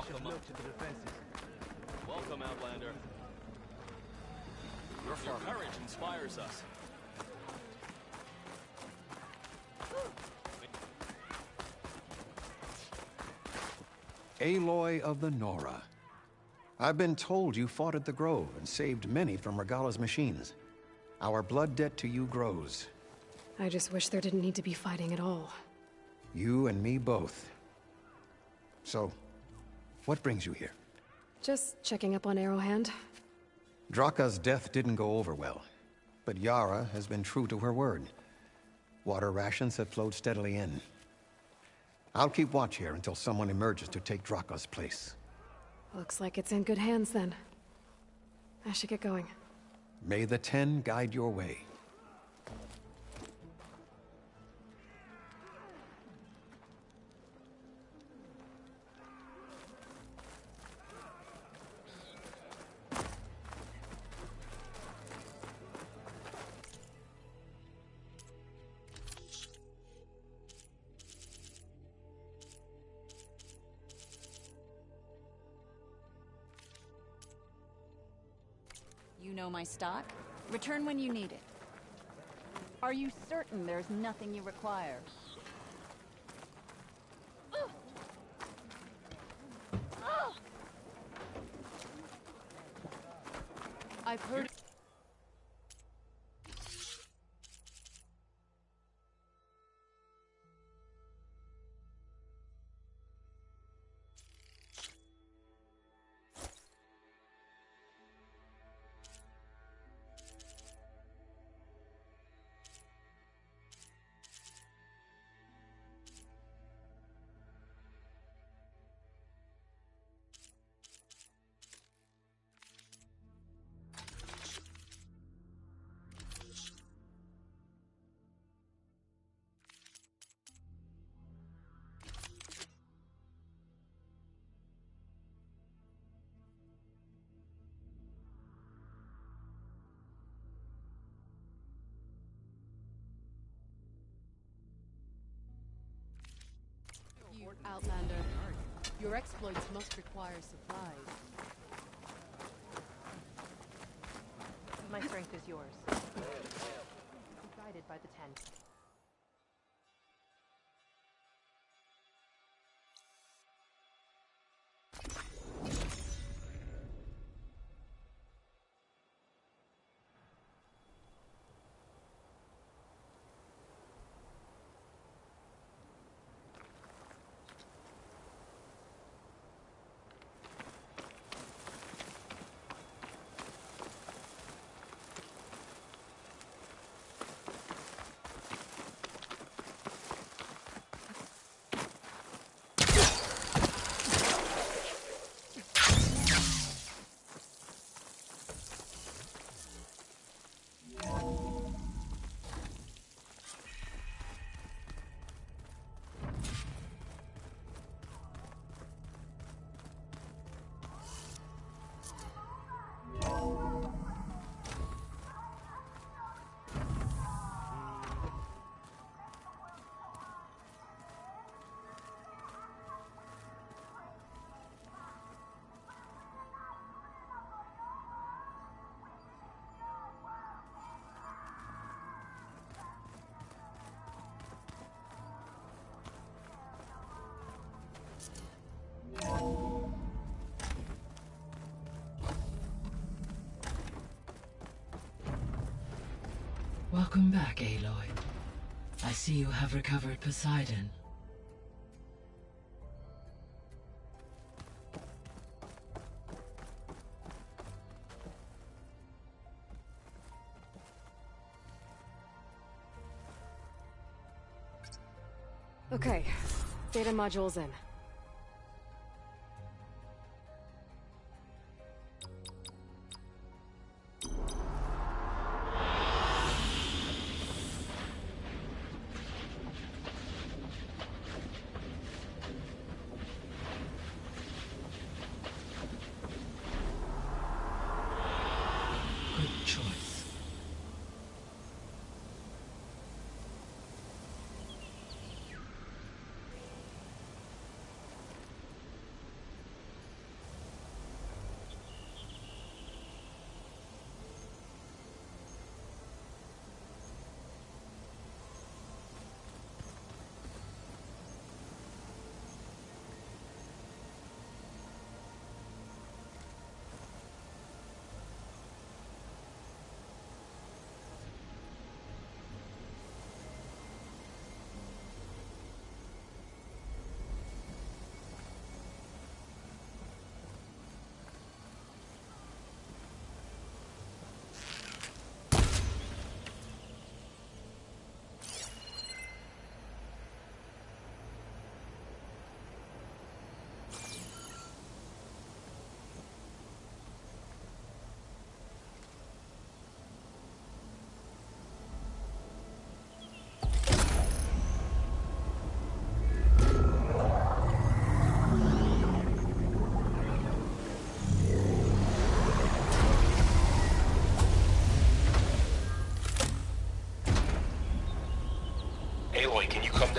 of milk to the defenses. Welcome, Outlander. Your courage inspires us. Aloy of the Nora. I've been told you fought at the Grove and saved many from Regala's machines. Our blood debt to you grows. I just wish there didn't need to be fighting at all. You and me both. So, what brings you here? Just checking up on Arrowhand. Draka's death didn't go over well, but Yara has been true to her word. Water rations have flowed steadily in. I'll keep watch here until someone emerges to take Draka's place. Looks like it's in good hands then. I should get going. May the Ten guide your way. You know my stock? Return when you need it. Are you certain there's nothing you require? I've heard... You, Outlander. Your exploits must require supplies. My strength is yours. Guided by the Ten. Welcome back, Aloy. I see you have recovered Poseidon. Okay, data module's in. Good choice.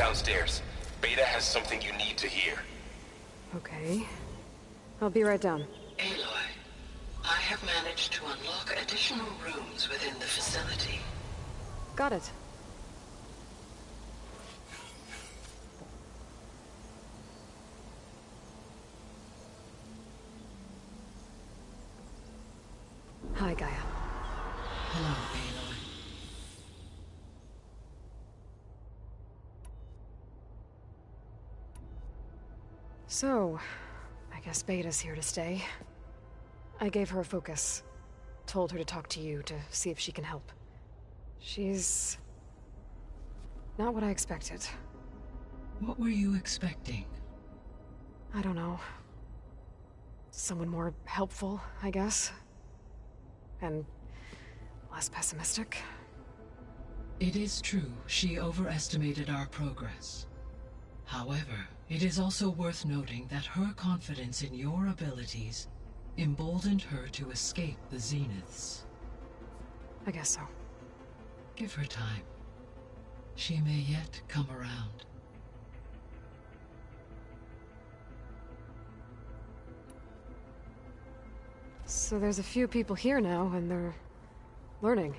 downstairs. Beta has something you need to hear. Okay. I'll be right down. Aloy, I have managed to unlock additional rooms within the facility. Got it. Hi, Gaia. Hello, Aloy. So, I guess Beta's here to stay. I gave her a focus. Told her to talk to you to see if she can help. She's... not what I expected. What were you expecting? I don't know. Someone more helpful, I guess. And less pessimistic. It is true, she overestimated our progress. However, it is also worth noting that her confidence in your abilities emboldened her to escape the Zeniths. I guess so. Give her time. She may yet come around. So there's a few people here now, and they're learning.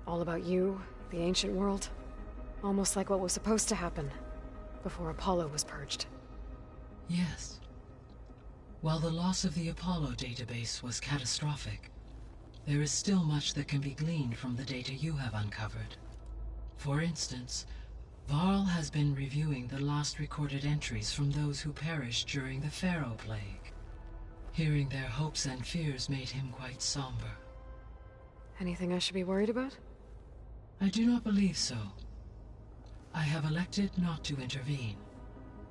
All about you, the ancient world. Almost like what was supposed to happen before Apollo was purged. Yes. While the loss of the Apollo database was catastrophic, there is still much that can be gleaned from the data you have uncovered. For instance, Varl has been reviewing the last recorded entries from those who perished during the Pharaoh Plague. Hearing their hopes and fears made him quite somber. Anything I should be worried about? I do not believe so. I have elected not to intervene,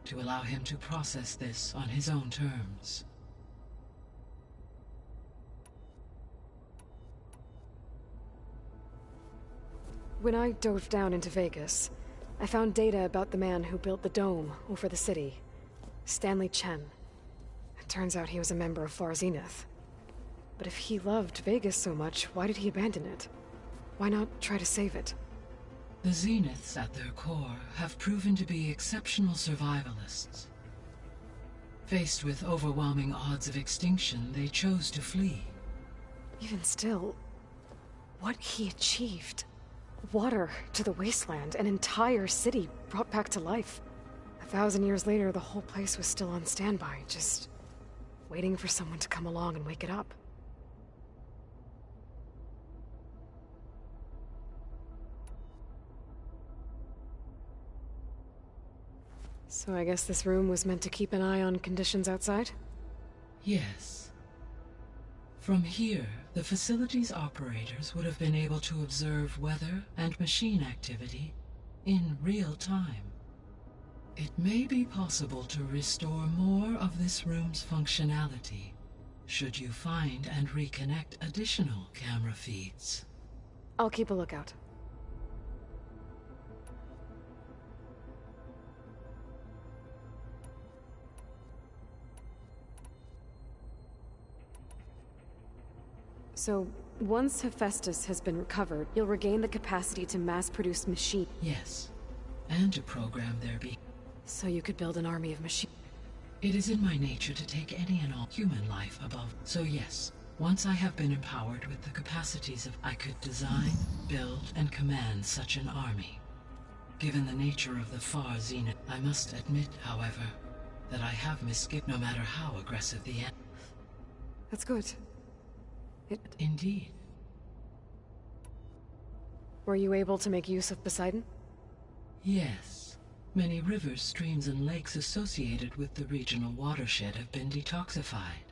to allow him to process this on his own terms. When I dove down into Vegas, I found data about the man who built the dome over the city, Stanley Chen. It turns out he was a member of Far Zenith. But if he loved Vegas so much, why did he abandon it? Why not try to save it? The Zeniths, at their core, have proven to be exceptional survivalists. Faced with overwhelming odds of extinction, they chose to flee. Even still, what he achieved. Water to the wasteland, an entire city brought back to life. 1,000 years later, the whole place was still on standby, just waiting for someone to come along and wake it up. So I guess this room was meant to keep an eye on conditions outside? Yes. From here, the facility's operators would have been able to observe weather and machine activity in real time. It may be possible to restore more of this room's functionality, should you find and reconnect additional camera feeds. I'll keep a lookout. So, once Hephaestus has been recovered, you'll regain the capacity to mass-produce machines. Yes, and to program their being. So you could build an army of machines. It is in my nature to take any and all human life above. So yes, once I have been empowered with the capacities of, I could design, build, and command such an army. Given the nature of the Far Zenith, I must admit, however, that I have misgivings no matter how aggressive the enemy. That's good. Indeed. Were you able to make use of Poseidon? Yes. Many rivers, streams, and lakes associated with the regional watershed have been detoxified.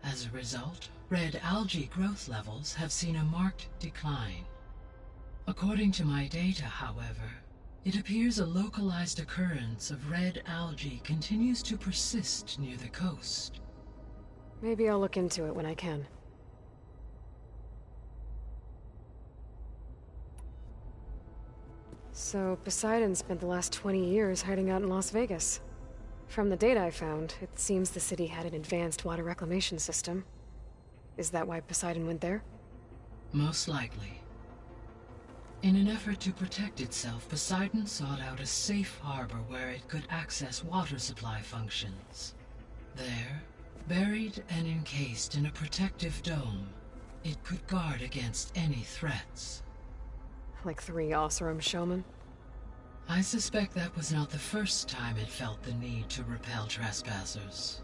As a result, red algae growth levels have seen a marked decline. According to my data, however, it appears a localized occurrence of red algae continues to persist near the coast. Maybe I'll look into it when I can. So, Poseidon spent the last 20 years hiding out in Las Vegas. From the data I found, it seems the city had an advanced water reclamation system. Is that why Poseidon went there? Most likely. In an effort to protect itself, Poseidon sought out a safe harbor where it could access water supply functions. There, buried and encased in a protective dome, it could guard against any threats. Like 3 Oseram showmen? I suspect that was not the first time it felt the need to repel trespassers.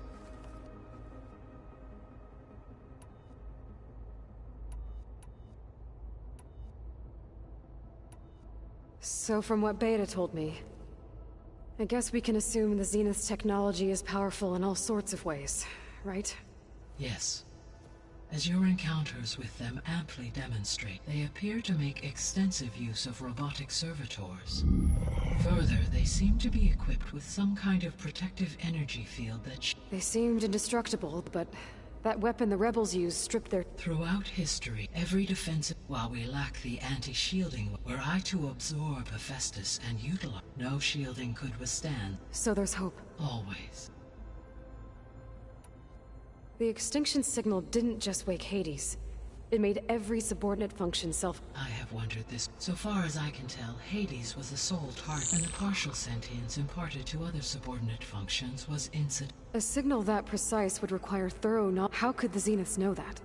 So from what Beta told me, I guess we can assume the Zenith's technology is powerful in all sorts of ways, right? Yes. As your encounters with them amply demonstrate, they appear to make extensive use of robotic servitors. Further, they seem to be equipped with some kind of protective energy field that They seemed indestructible, but that weapon the rebels used stripped their... Throughout history, every defensive... While we lack the anti-shielding, were I to absorb Hephaestus and utilize, no shielding could withstand. So there's hope. Always. The extinction signal didn't just wake Hades. It made every subordinate function self... I have wondered this. So far as I can tell, Hades was the sole target, and the partial sentience imparted to other subordinate functions was incident. A signal that precise would require thorough knowledge. How could the Zeniths know that?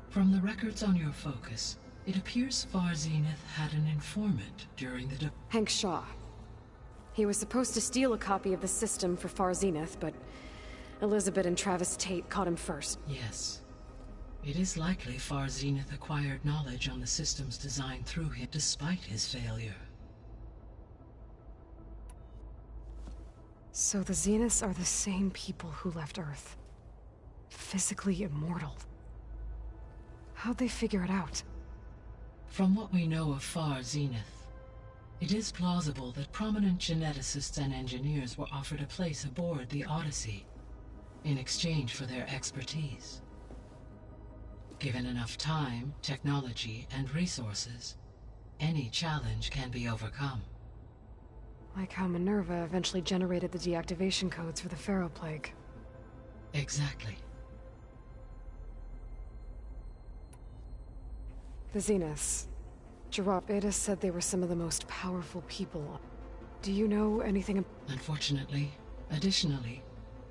From the records on your focus, it appears Far Zenith had an informant during the... Hank Shaw. He was supposed to steal a copy of the system for Far Zenith, but Elizabeth and Travis Tate caught him first. Yes. It is likely Far Zenith acquired knowledge on the systems designed through him despite his failure. So the Zeniths are the same people who left Earth. Physically immortal. How'd they figure it out? From what we know of Far Zenith, it is plausible that prominent geneticists and engineers were offered a place aboard the Odyssey in exchange for their expertise. Given enough time, technology, and resources, any challenge can be overcome. Like how Minerva eventually generated the deactivation codes for the Pharaoh Plague. Exactly. The Zeniths. Gerard Beta said they were some of the most powerful people. Do you know anything? Unfortunately, additionally,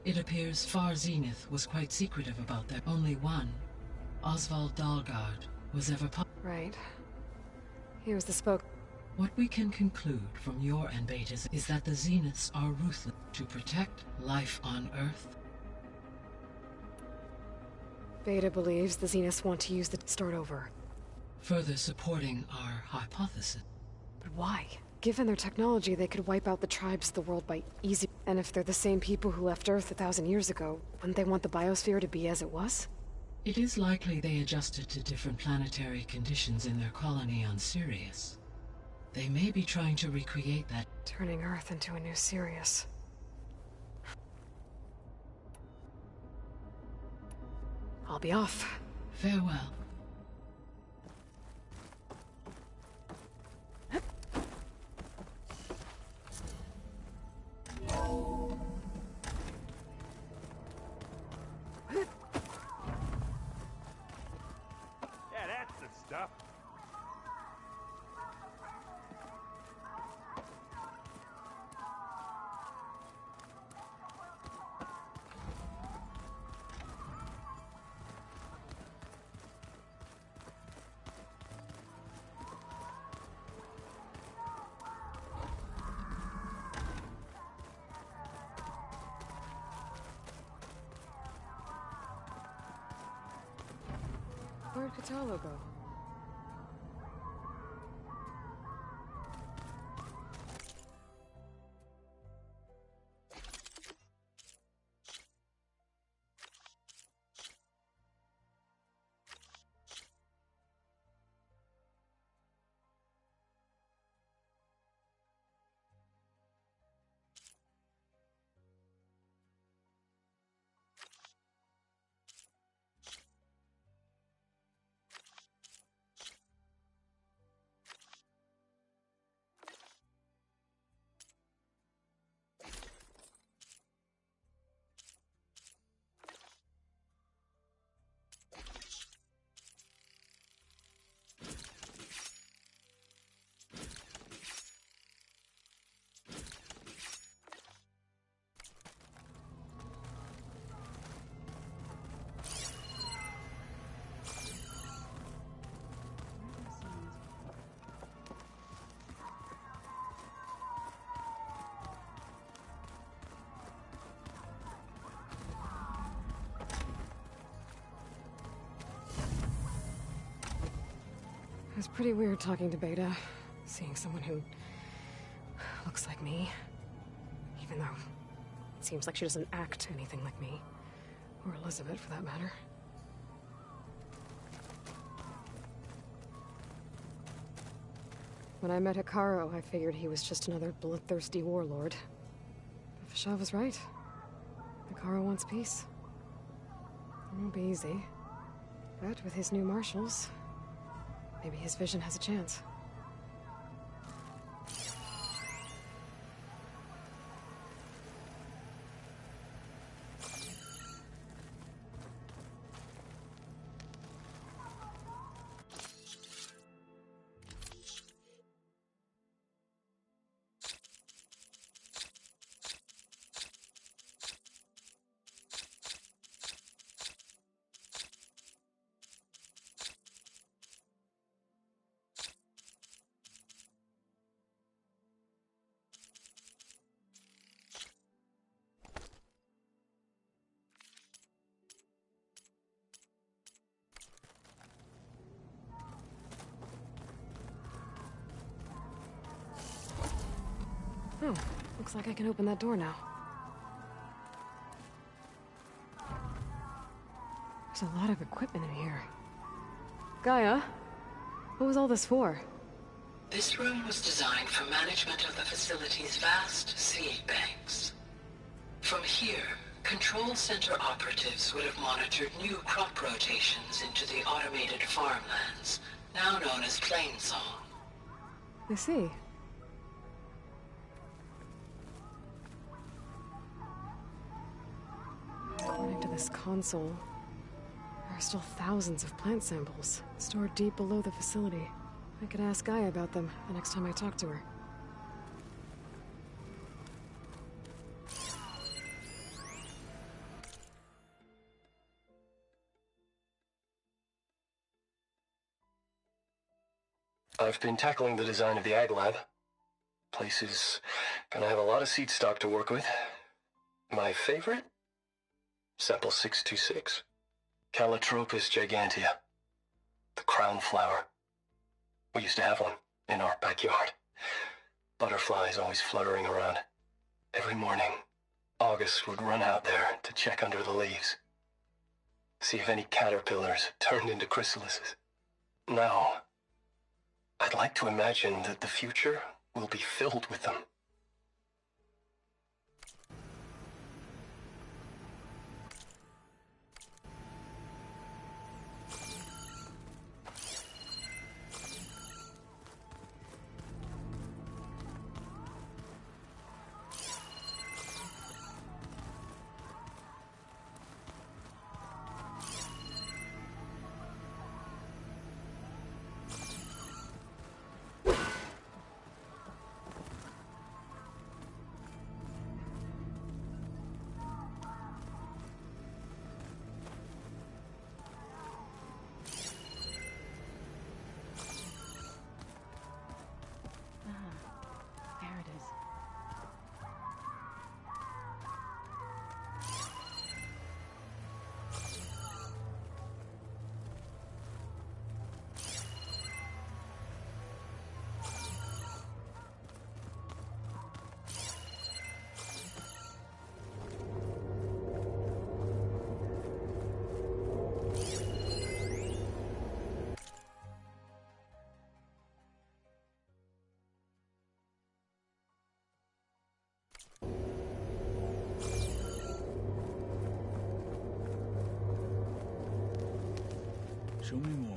it appears Far Zenith was quite secretive about that. Only one, Oswald Dahlgard, was ever Right. He was the spoke. What we can conclude from your and Beta's is that the Zeniths are ruthless to protect life on Earth. Beta believes the Zeniths want to use the start over. Further supporting our hypothesis. But why? Given their technology, they could wipe out the tribes of the world by easy... And if they're the same people who left Earth 1,000 years ago, wouldn't they want the biosphere to be as it was? It is likely they adjusted to different planetary conditions in their colony on Sirius. They may be trying to recreate that. Turning Earth into a new Sirius. I'll be off. Farewell. Yeah, that's the stuff. Where'd Katalo go? It's pretty weird talking to Beta, seeing someone who looks like me. Even though it seems like she doesn't act anything like me. Or Elizabeth, for that matter. When I met Hikaru, I figured he was just another bloodthirsty warlord. But Fashav was right. Hikaru wants peace. It won't be easy. But with his new marshals, maybe his vision has a chance. Oh, looks like I can open that door now. There's a lot of equipment in here. Gaia, what was all this for? This room was designed for management of the facility's vast seed banks. From here, control center operatives would have monitored new crop rotations into the automated farmlands, now known as Plainsong. I see. According to this console, there are still thousands of plant samples stored deep below the facility. I could ask Gaia about them the next time I talk to her. I've been tackling the design of the Ag Lab. Place is gonna have a lot of seed stock to work with. My favorite? Sample 626. Calotropis gigantea. The crown flower. We used to have one in our backyard. Butterflies always fluttering around. Every morning, August would run out there to check under the leaves. See if any caterpillars turned into chrysalises. Now, I'd like to imagine that the future will be filled with them. There it is. Show me more.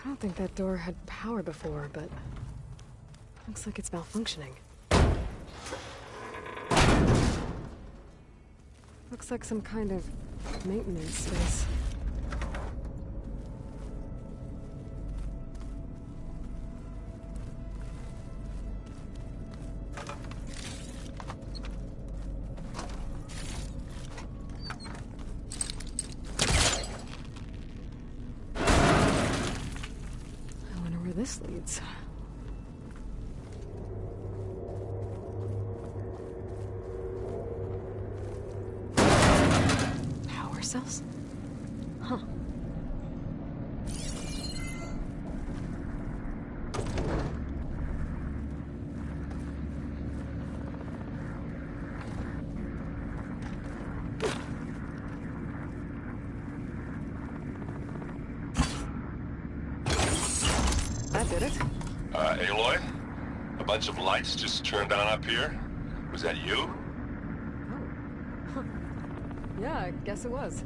I don't think that door had power before, but looks like it's malfunctioning. Looks like some kind of maintenance space. I wonder where this leads. Cells? Huh. That did it. Aloy? A bunch of lights just turned on up here? Was that you? Oh. Huh. Yeah, I guess it was.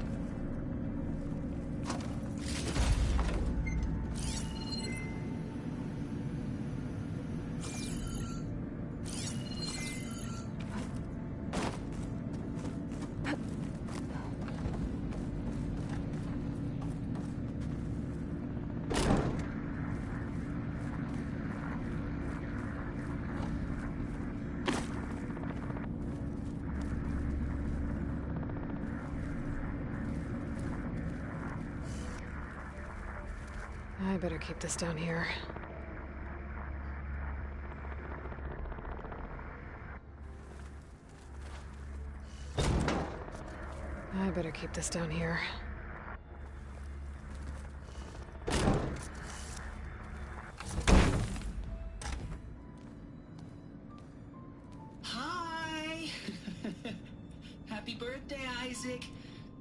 I better keep this down here. I better keep this down here. Hi! Happy birthday, Isaac.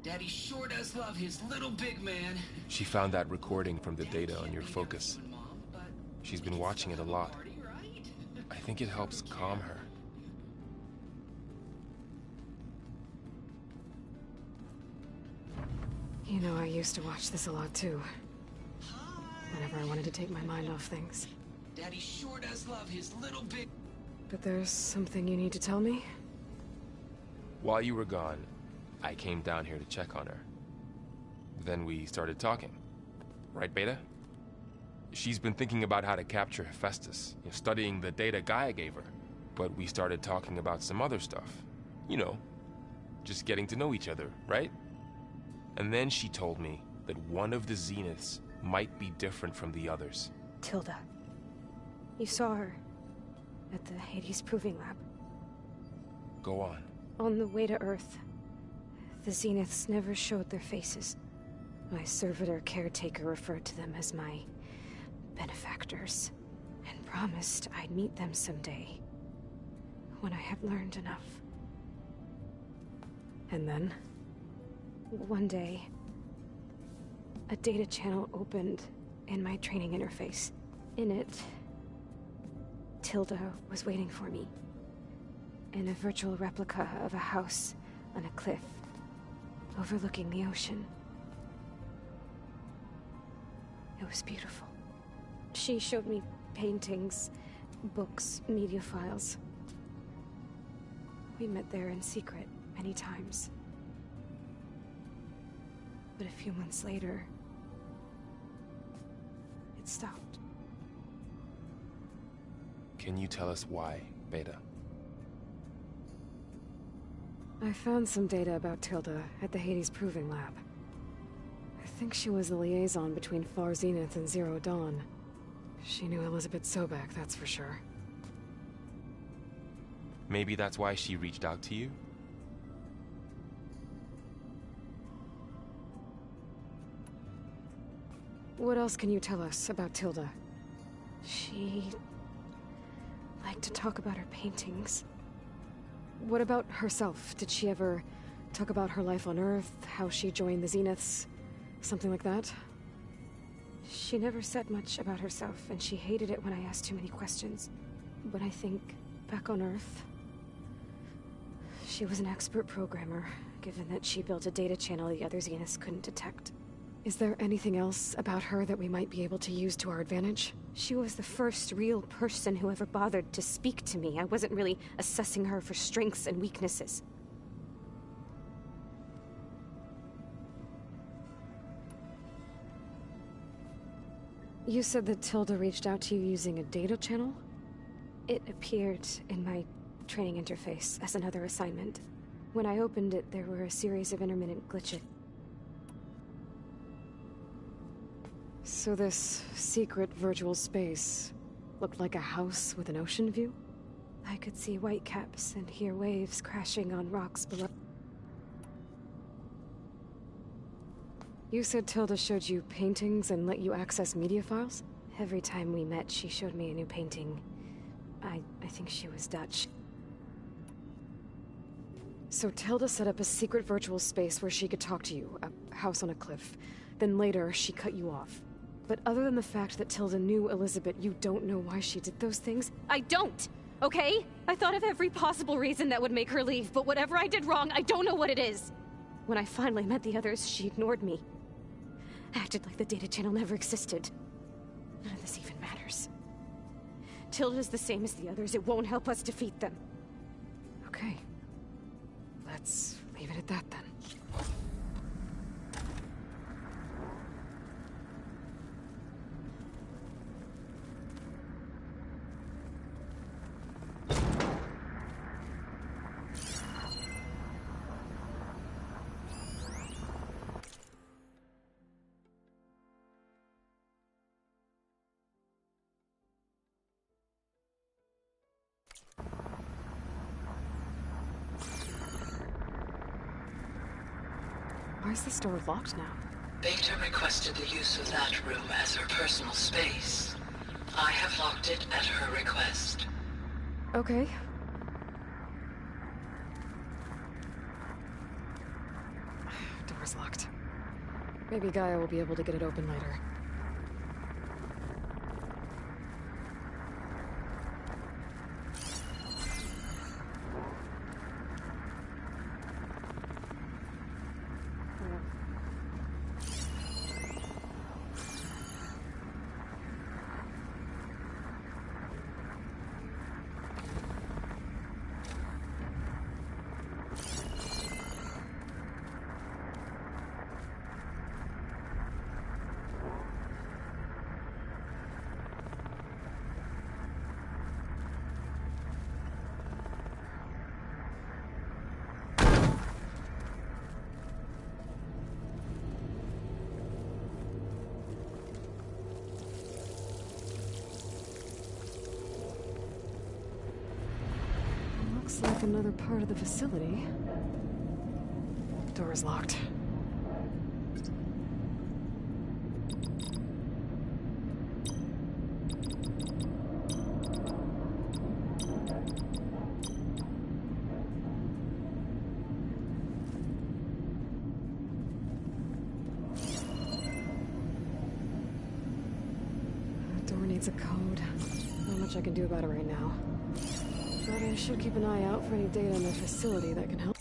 Daddy sure does love his little big man. She found that recording from the data on your focus. She's been watching it a lot. I think it helps calm her. You know, I used to watch this a lot too. Whenever I wanted to take my mind off things. Daddy sure does love his little big... But there's something you need to tell me? While you were gone, I came down here to check on her. Then we started talking. Right, Beta? She's been thinking about how to capture Hephaestus, studying the data Gaia gave her. But we started talking about some other stuff. You know, just getting to know each other, right? And then she told me that one of the Zeniths might be different from the others. Tilda. You saw her at the Hades Proving Lab. Go on. On the way to Earth, the Zeniths never showed their faces. My servitor caretaker referred to them as my benefactors, and promised I'd meet them someday, when I had learned enough. And then? One day, a data channel opened in my training interface. In it, Tilda was waiting for me, in a virtual replica of a house on a cliff, overlooking the ocean. It was beautiful. She showed me paintings, books, media files. We met there in secret many times. But a few months later, it stopped. Can you tell us why, Beta? I found some data about Tilda at the Hades Proving Lab. I think she was the liaison between Far Zenith and Zero Dawn. She knew Elizabeth Sobek, that's for sure. Maybe that's why she reached out to you? What else can you tell us about Tilda? She liked to talk about her paintings. What about herself? Did she ever talk about her life on Earth, how she joined the Zeniths, something like that? She never said much about herself, and she hated it when I asked too many questions. But I think, back on Earth, she was an expert programmer, given that she built a data channel the other Zeniths couldn't detect. Is there anything else about her that we might be able to use to our advantage? She was the first real person who ever bothered to speak to me. I wasn't really assessing her for strengths and weaknesses. You said that Tilda reached out to you using a data channel? It appeared in my training interface as another assignment. When I opened it, there were a series of intermittent glitches. So this secret virtual space looked like a house with an ocean view? I could see whitecaps and hear waves crashing on rocks below. You said Tilda showed you paintings and let you access media files? Every time we met, she showed me a new painting. I think she was Dutch. So Tilda set up a secret virtual space where she could talk to you, a house on a cliff. Then later, she cut you off. But other than the fact that Tilda knew Elizabeth, you don't know why she did those things? I don't! Okay? I thought of every possible reason that would make her leave, but whatever I did wrong, I don't know what it is! When I finally met the others, she ignored me. Acted like the data channel never existed. None of this even matters. Tilda's the same as the others. It won't help us defeat them. Okay. Let's leave it at that then. Why is this door locked now? Beta requested the use of that room as her personal space. I have locked it at her request. Okay. Door's locked. Maybe Gaia will be able to get it open later. Looks like another part of the facility. Door is locked. Door needs a code. Not much I can do about it right now. But I should keep an eye out for any data in the facility that can help.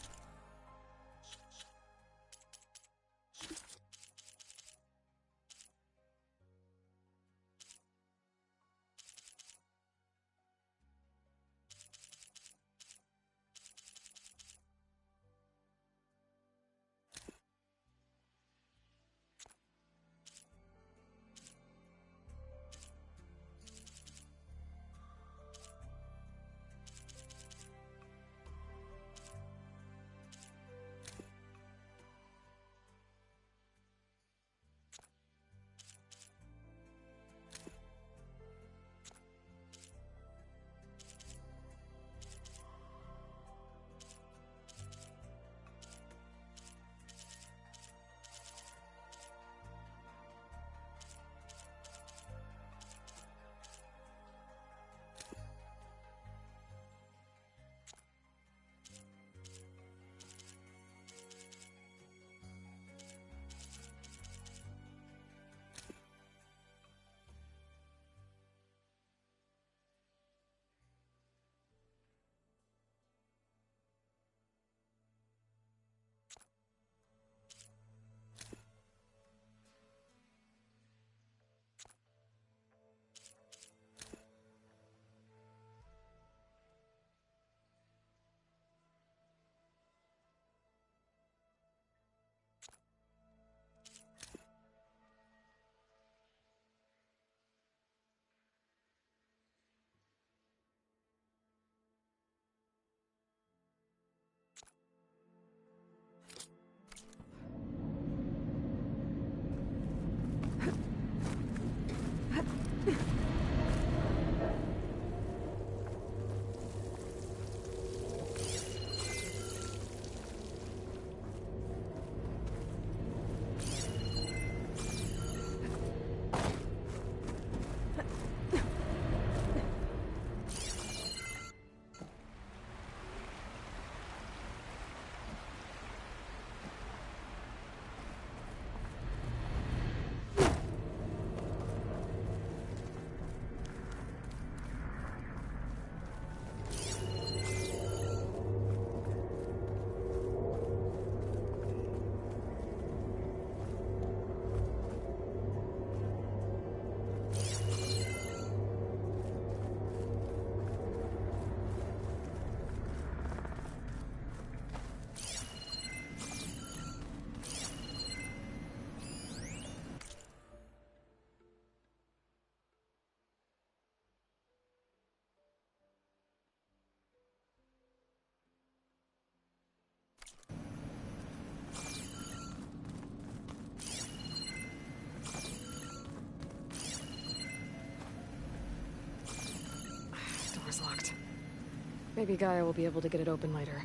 Maybe Gaia will be able to get it open later.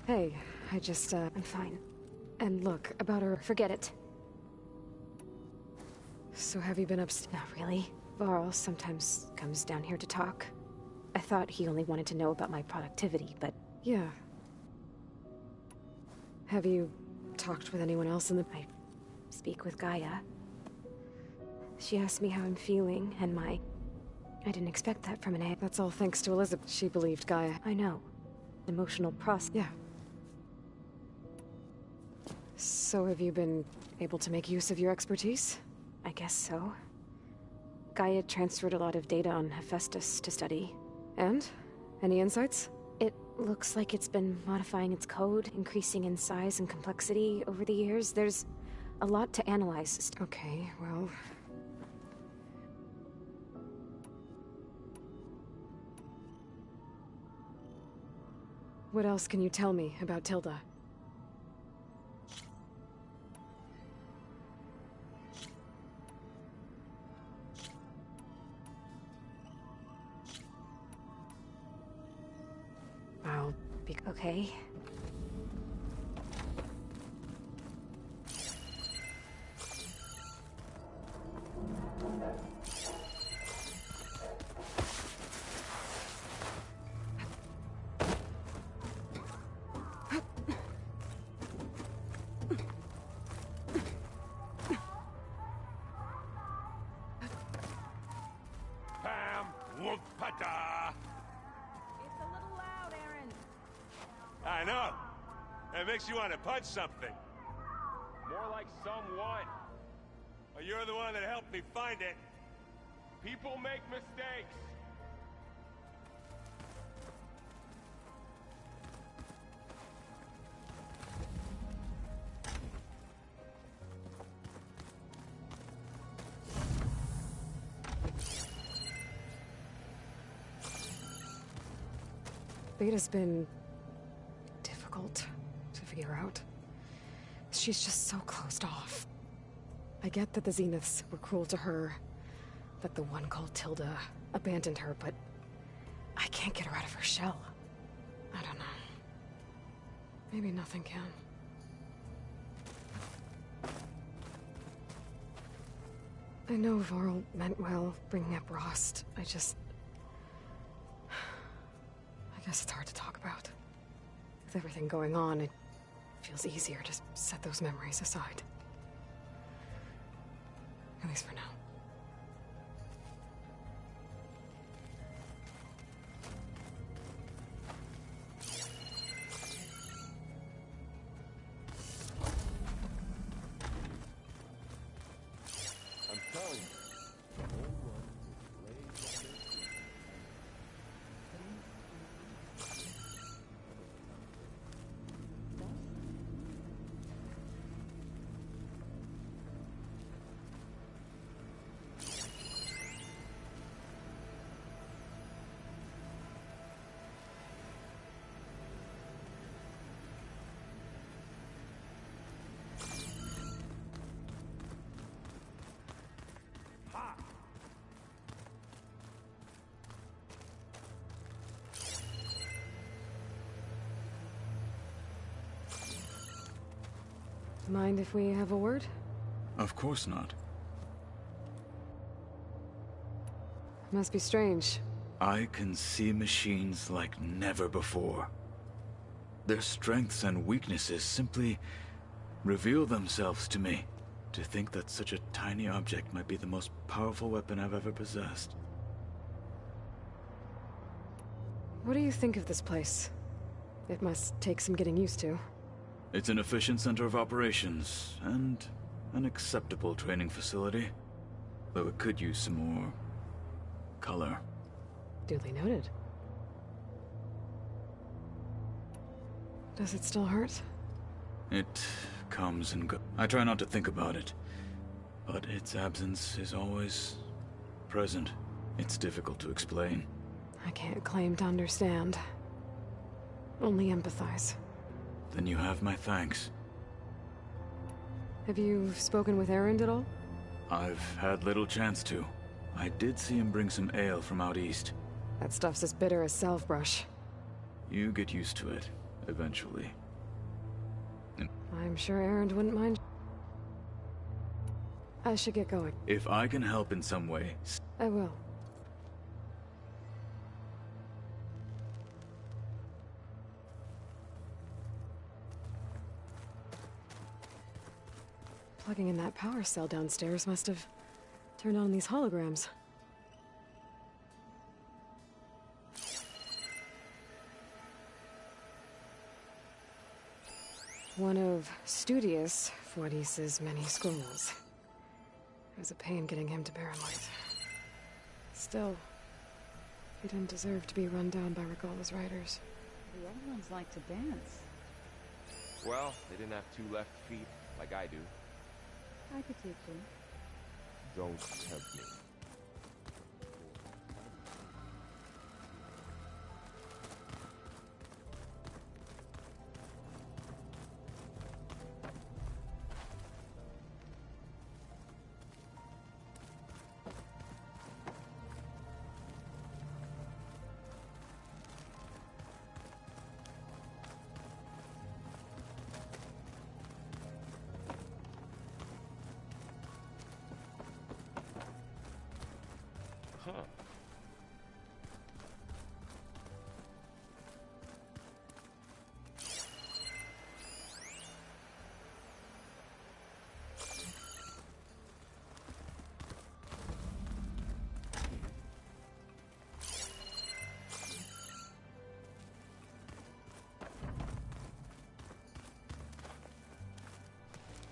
Hey, I'm fine. And look, about her, forget it. So have you been upstairs? Not really. Varl sometimes comes down here to talk. I thought he only wanted to know about my productivity, but... Yeah. Have you talked with anyone else in the... I speak with Gaia. She asked me how I'm feeling, and I didn't expect that from an A. That's all thanks to Elizabeth. She believed Gaia. I know. Emotional process. Yeah. So have you been able to make use of your expertise? I guess so. Gaia transferred a lot of data on Hephaestus to study. And? Any insights? It looks like it's been modifying its code, increasing in size and complexity over the years. There's a lot to analyze. Okay, well... What else can you tell me about Tilda? I'll be okay. I know. It makes you want to punch something. More like someone. Well, you're the one that helped me find it. People make mistakes. Beta's been... difficult to figure out. She's just so closed off. I get that the Zeniths were cruel to her, that the one called Tilda abandoned her, but I can't get her out of her shell. I don't know. Maybe nothing can. I know Varl meant well, bringing up Rost. I guess it's hard to talk about. With everything going on, it feels easier to set those memories aside. At least for now. I'm telling you. Mind if we have a word? Of course not. Must be strange. I can see machines like never before. Their strengths and weaknesses simply reveal themselves to me. To think that such a tiny object might be the most powerful weapon I've ever possessed. What do you think of this place? It must take some getting used to. It's an efficient center of operations, and an acceptable training facility. Though it could use some more... color. Duly noted. Does it still hurt? It comes and goes. I try not to think about it. but its absence is always present. It's difficult to explain. I can't claim to understand. Only empathize. Then you have my thanks. Have you spoken with Erend at all? I've had little chance to. I did see him bring some ale from out east. That stuff's as bitter as salve-brush. You get used to it, eventually. I'm sure Erend wouldn't mind. I should get going. If I can help in some way... I will. Plugging in that power cell downstairs must have turned on these holograms. One of Studious Fortis's many schools. It was a pain getting him to Barrenworth. Still, he didn't deserve to be run down by Regalla's riders. The other ones like to dance. Well, they didn't have two left feet like I do. I could teach you. Don't tempt me. Huh.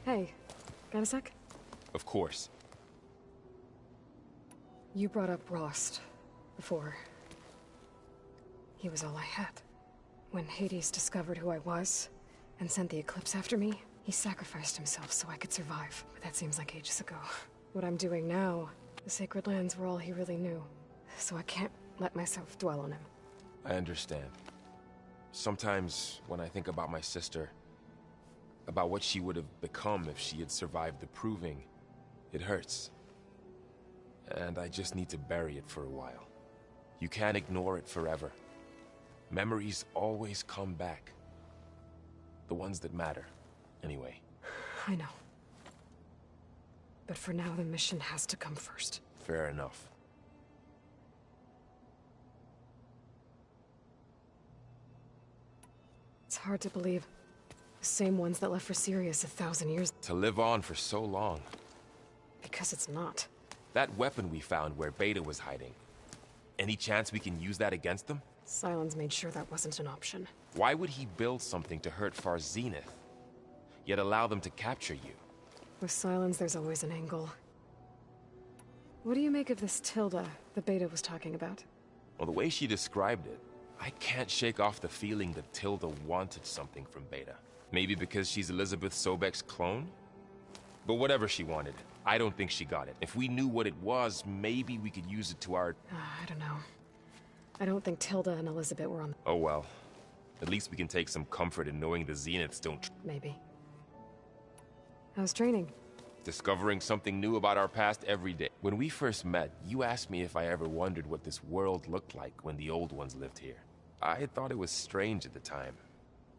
Hey, got a sec? Of course. You brought up Rost before. He was all I had. When Hades discovered who I was and sent the Eclipse after me, he sacrificed himself so I could survive. But that seems like ages ago. What I'm doing now, the Sacred Lands were all he really knew. So I can't let myself dwell on him. I understand. Sometimes when I think about my sister, about what she would have become if she had survived the Proving, it hurts. And I just need to bury it for a while. You can't ignore it forever. Memories always come back. The ones that matter, anyway. I know. But for now, the mission has to come first. Fair enough. It's hard to believe. The same ones that left for Sirius 1,000 years. To live on for so long. Because it's not. That weapon we found where Beta was hiding. Any chance we can use that against them? Sylens made sure that wasn't an option. Why would he build something to hurt Far Zenith, yet allow them to capture you? With Sylens, there's always an angle. What do you make of this Tilda the Beta was talking about? Well, the way she described it, I can't shake off the feeling that Tilda wanted something from Beta. Maybe because she's Elizabeth Sobek's clone? But whatever she wanted, I don't think she got it. If we knew what it was, maybe we could use it to our... I don't know. I don't think Tilda and Elizabeth were on... Oh well. At least we can take some comfort in knowing the Zeniths don't... Maybe. How's training? Discovering something new about our past every day. When we first met, you asked me if I ever wondered what this world looked like when the old ones lived here. I thought it was strange at the time,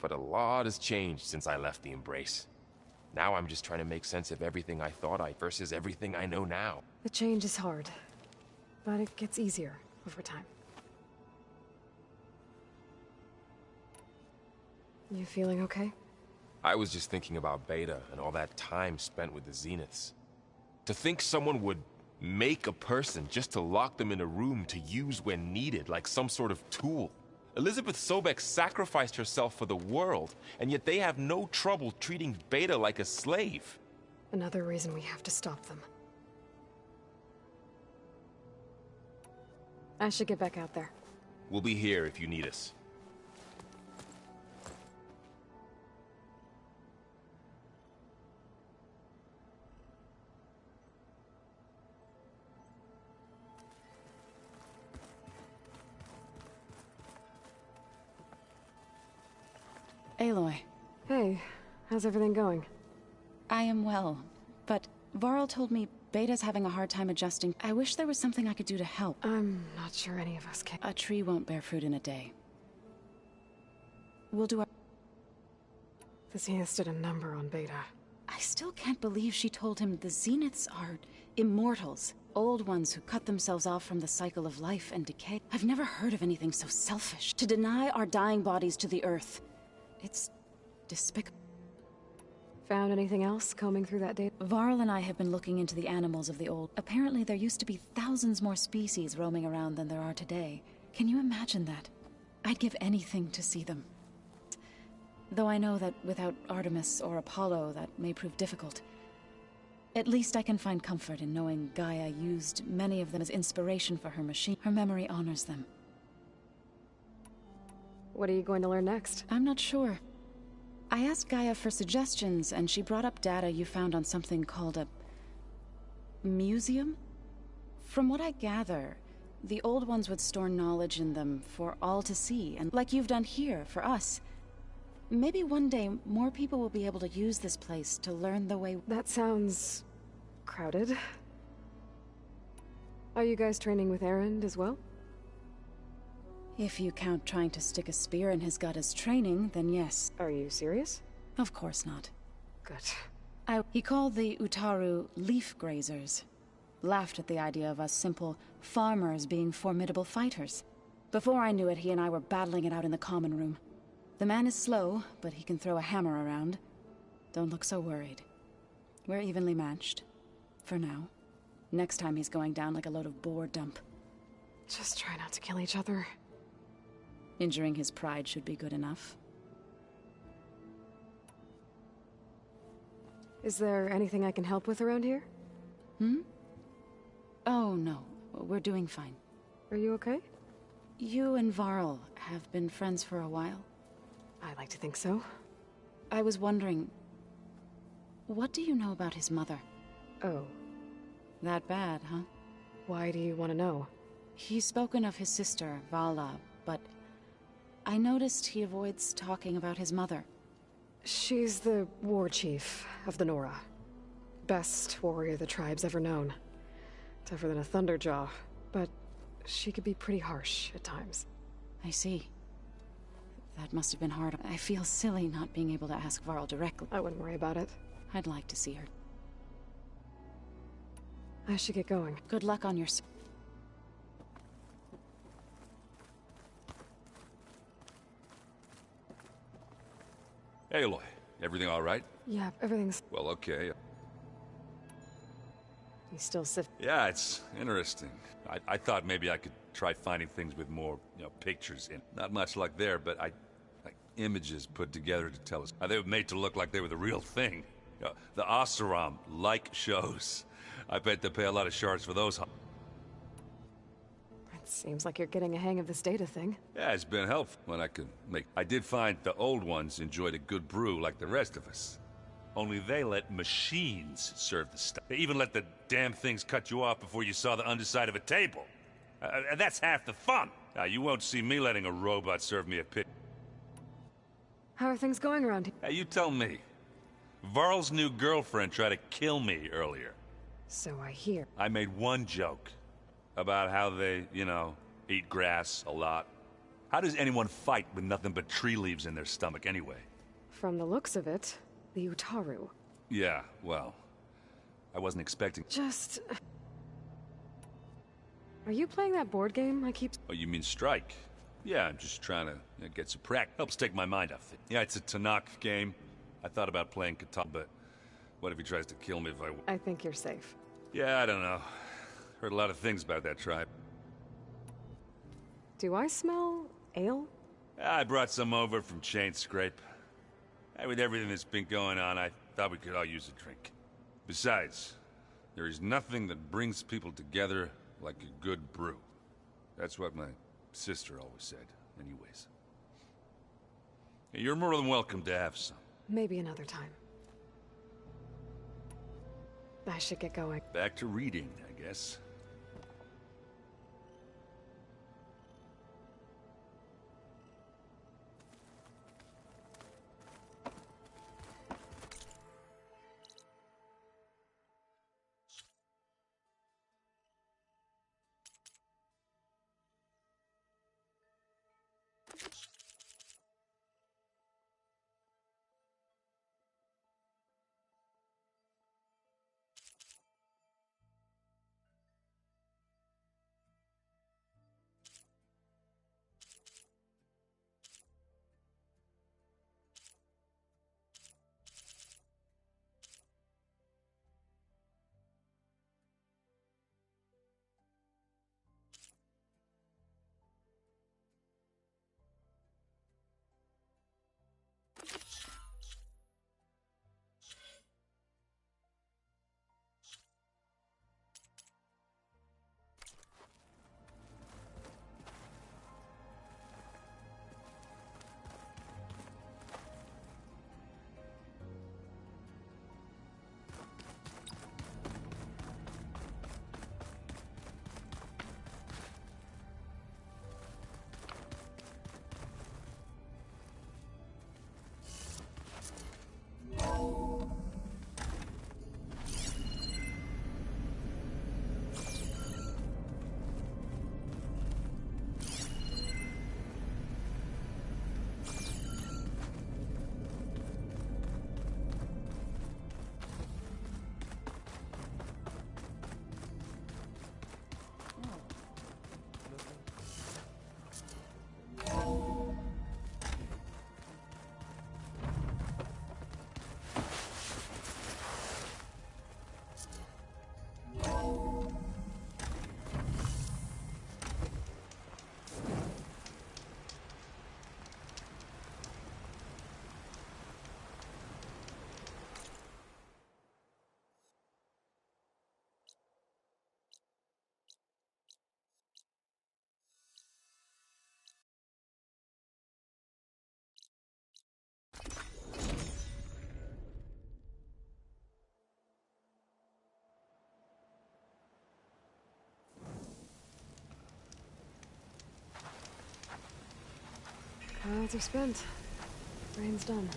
but a lot has changed since I left the Embrace. Now I'm just trying to make sense of everything I thought I versus everything I know now. The change is hard, but it gets easier over time. You feeling okay? I was just thinking about Beta and all that time spent with the Zeniths. To think someone would make a person just to lock them in a room to use when needed, like some sort of tool. Elizabeth Sobek sacrificed herself for the world, and yet they have no trouble treating Beta like a slave. Another reason we have to stop them. I should get back out there. We'll be here if you need us. Aloy. Hey, how's everything going? I am well, but Varl told me Beta's having a hard time adjusting. I wish there was something I could do to help. I'm not sure any of us can. A tree won't bear fruit in a day. We'll do our... The Zeniths did a number on Beta. I still can't believe she told him the Zeniths are immortals. Old ones who cut themselves off from the cycle of life and decay. I've never heard of anything so selfish. To deny our dying bodies to the Earth. It's despicable. Found anything else combing through that data? Varl and I have been looking into the animals of the old. Apparently there used to be thousands more species roaming around than there are today. Can you imagine that? I'd give anything to see them. Though I know that without Artemis or Apollo, that may prove difficult. At least I can find comfort in knowing Gaia used many of them as inspiration for her machine. Her memory honors them. What are you going to learn next? I'm not sure. I asked Gaia for suggestions, and she brought up data you found on something called a... museum? From what I gather, the old ones would store knowledge in them for all to see, and like you've done here, for us. Maybe one day, more people will be able to use this place to learn the way... That sounds... crowded. Are you guys training with Erend as well? If you count trying to stick a spear in his gut as training, then yes. Are you serious? Of course not. Good. He called the Utaru leaf grazers. Laughed at the idea of us simple farmers being formidable fighters. Before I knew it, he and I were battling it out in the common room. The man is slow, but he can throw a hammer around. Don't look so worried. We're evenly matched. For now. Next time he's going down like a load of boar dump. Just try not to kill each other. Injuring his pride should be good enough. Is there anything I can help with around here? Oh, no. We're doing fine. Are you okay? You and Varl have been friends for a while. I like to think so. I was wondering... what do you know about his mother? Oh. That bad, huh? Why do you want to know? He's spoken of his sister, Vala, but... I noticed he avoids talking about his mother. She's the war chief of the Nora. Best warrior the tribe's ever known. Tougher than a Thunderjaw, but she could be pretty harsh at times. I see. That must have been hard. I feel silly not being able to ask Varl directly. I wouldn't worry about it. I'd like to see her. I should get going. Good luck on your... Hey, Aloy. Everything all right? Yeah, everything's... Well, okay. You still sift... Yeah, it's interesting. I thought maybe I could try finding things with more, pictures in. Not much luck there, but like images put together to tell us. They were made to look like they were the real thing. The Oseram like shows. I bet they pay a lot of shards for those. It seems like you're getting a hang of this data thing. Yeah, it's been helpful when I could make... I did find the old ones enjoyed a good brew like the rest of us. Only they let machines serve the stuff. They even let the damn things cut you off before you saw the underside of a table. And that's half the fun. You won't see me letting a robot serve me a pit. How are things going around here? You tell me. Varl's new girlfriend tried to kill me earlier. So I hear. I made one joke. About how they, eat grass a lot. How does anyone fight with nothing but tree leaves in their stomach anyway? From the looks of it, the Utaru. Yeah, well, I wasn't expecting... Just... Are you playing that board game I keep... Oh, you mean Strike? Yeah, I'm just trying to get some practice. Helps take my mind off it. Yeah, it's a Tanakh game. I thought about playing Catan, but what if he tries to kill me if I... I think you're safe. Yeah, I don't know. Heard a lot of things about that tribe. Do I smell ale? I brought some over from Chain Scrape. With everything that's been going on, I thought we could all use a drink. Besides, there is nothing that brings people together like a good brew. That's what my sister always said, anyways. You're more than welcome to have some. Maybe another time. I should get going. Back to reading, I guess. Pilots are spent. Brain's done.